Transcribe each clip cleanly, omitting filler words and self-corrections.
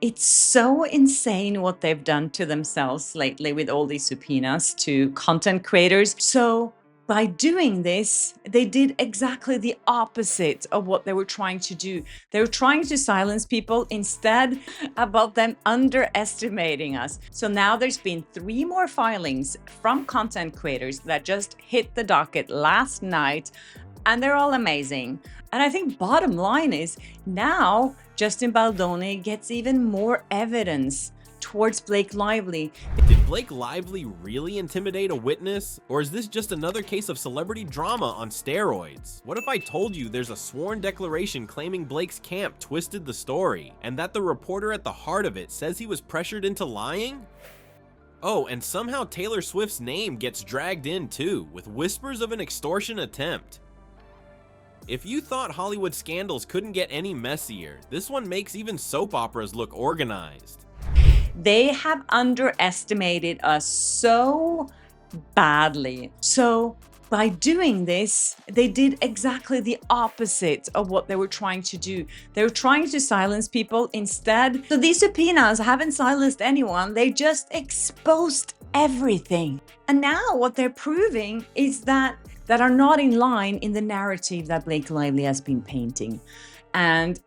It's so insane what they've done to themselves lately with all these subpoenas to content creators. So, by doing this, they did exactly the opposite of what they were trying to do. They were trying to silence people instead about them underestimating us. So now there's been 3 more filings from content creators that just hit the docket last night, and they're all amazing. And I think bottom line is now Justin Baldoni gets even more evidence towards Blake Lively. Did Blake Lively really intimidate a witness? Or is this just another case of celebrity drama on steroids? What if I told you there's a sworn declaration claiming Blake's camp twisted the story, and that the reporter at the heart of it says he was pressured into lying? Oh, and somehow Taylor Swift's name gets dragged in too, with whispers of an extortion attempt. If you thought Hollywood scandals couldn't get any messier, this one makes even soap operas look organized. They have underestimated us so badly. So by doing this, they did exactly the opposite of what they were trying to do. They were trying to silence people instead. So these subpoenas haven't silenced anyone. They just exposed everything. And now what they're proving is that are not in line in the narrative that Blake Lively has been painting. And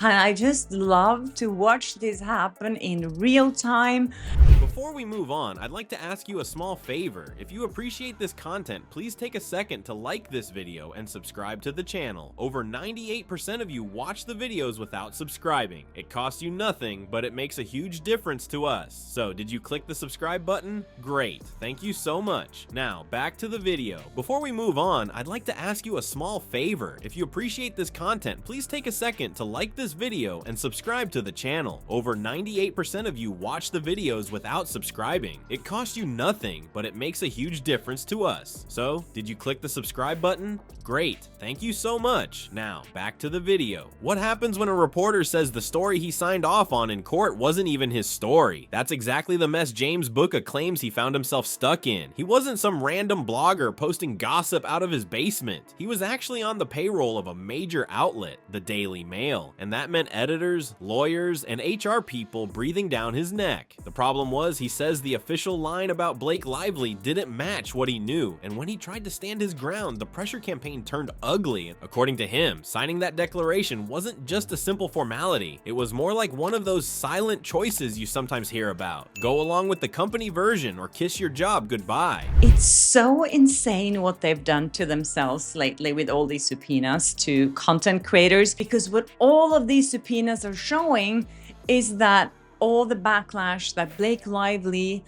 I just love to watch this happen in real time. Before we move on, I'd like to ask you a small favor. If you appreciate this content, please take a second to like this video and subscribe to the channel. Over 98% of you watch the videos without subscribing. It costs you nothing, but it makes a huge difference to us. So, did you click the subscribe button? Great, thank you so much. Now, back to the video. Before we move on, I'd like to ask you a small favor. If you appreciate this content, please take a second to like this video and subscribe to the channel. Over 98% of you watch the videos without subscribing. It costs you nothing, but it makes a huge difference to us. So, did you click the subscribe button? Great, thank you so much. Now, back to the video. What happens when a reporter says the story he signed off on in court wasn't even his story? That's exactly the mess James Bucca claims he found himself stuck in. He wasn't some random blogger posting gossip out of his basement. He was actually on the payroll of a major outlet, the Daily Mail, and that meant editors, lawyers, and HR people breathing down his neck. The problem was, he says the official line about Blake Lively didn't match what he knew, and when he tried to stand his ground, the pressure campaign turned ugly. According to him, signing that declaration wasn't just a simple formality. It was more like one of those silent choices you sometimes hear about. Go along with the company version or kiss your job goodbye. It's so insane what they've done to themselves lately with all these subpoenas to content creators, because what all of these subpoenas are showing is that all the backlash that Blake Lively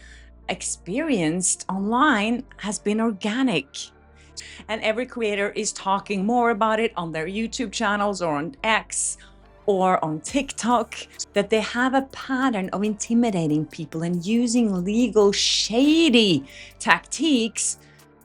experienced online has been organic. And every creator is talking more about it on their YouTube channels or on X or on TikTok, that they have a pattern of intimidating people and using legal shady tactics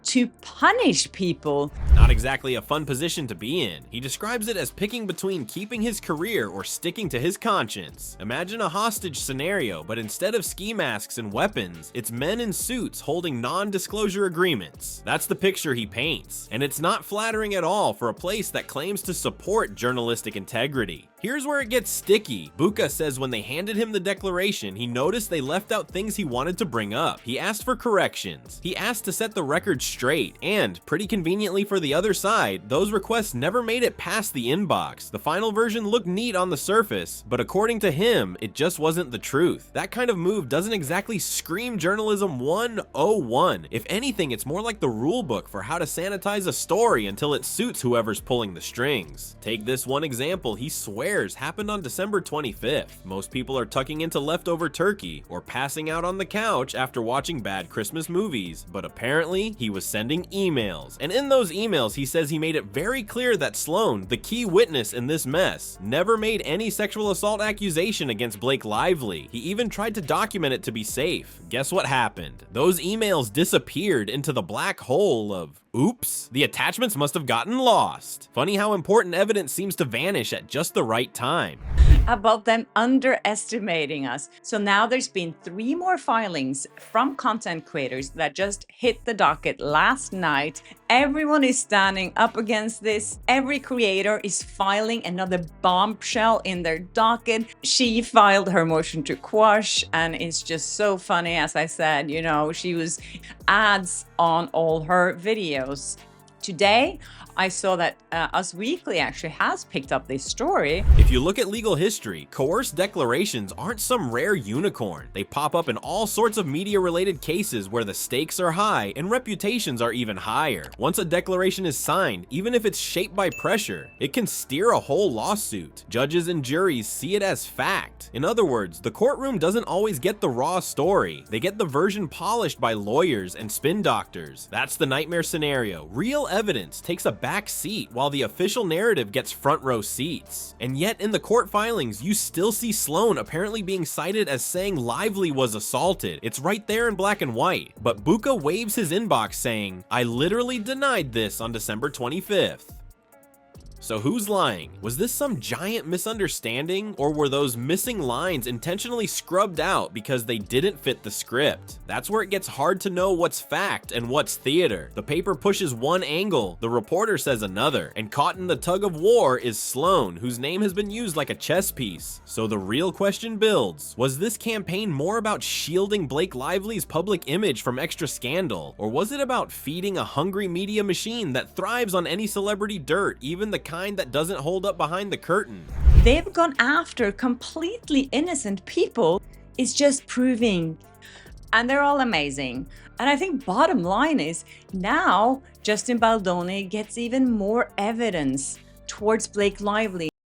to punish people. Not exactly a fun position to be in. He describes it as picking between keeping his career or sticking to his conscience. Imagine a hostage scenario, but instead of ski masks and weapons, it's men in suits holding non-disclosure agreements. That's the picture he paints, and it's not flattering at all for a place that claims to support journalistic integrity. Here's where it gets sticky. Bucca says when they handed him the declaration, he noticed they left out things he wanted to bring up. He asked for corrections. He asked to set the record straight, and pretty conveniently for the other side, those requests never made it past the inbox. The final version looked neat on the surface, but according to him, it just wasn't the truth. That kind of move doesn't exactly scream journalism 101. If anything, it's more like the rule book for how to sanitize a story until it suits whoever's pulling the strings. Take this one example he swears happened on December 25th. Most people are tucking into leftover turkey or passing out on the couch after watching bad Christmas movies, but apparently he was sending emails. And in those emails, he says he made it very clear that Sloan, the key witness in this mess, never made any sexual assault accusation against Blake Lively. He even tried to document it to be safe. Guess what happened? Those emails disappeared into the black hole of oops, the attachments must have gotten lost. Funny how important evidence seems to vanish at just the right time. About them underestimating us. So now there's been 3 more filings from content creators that just hit the docket last night, Everyone is standing up against this. Every creator is filing another bombshell in their docket. She filed her motion to quash, and it's just so funny. As I said, you know, she was ads on all her videos. Today, I saw that Us Weekly actually has picked up this story. If you look at legal history, coerced declarations aren't some rare unicorn. They pop up in all sorts of media-related cases where the stakes are high and reputations are even higher. Once a declaration is signed, even if it's shaped by pressure, it can steer a whole lawsuit. Judges and juries see it as fact. In other words, the courtroom doesn't always get the raw story. They get the version polished by lawyers and spin doctors. That's the nightmare scenario. Real evidence takes a back seat while the official narrative gets front row seats. And yet in the court filings, you still see Sloan apparently being cited as saying Lively was assaulted. It's right there in black and white. But Buka waves his inbox saying, "I literally denied this on December 25th. So who's lying? Was this some giant misunderstanding, or were those missing lines intentionally scrubbed out because they didn't fit the script? That's where it gets hard to know what's fact and what's theater. The paper pushes one angle, the reporter says another, and caught in the tug of war is Sloan, whose name has been used like a chess piece. So the real question builds, was this campaign more about shielding Blake Lively's public image from extra scandal, or was it about feeding a hungry media machine that thrives on any celebrity dirt, even the kind that doesn't hold up behind the curtain? They've gone after completely innocent people. It's just proving, and they're all amazing. And I think bottom line is now Justin Baldoni gets even more evidence towards Blake Lively.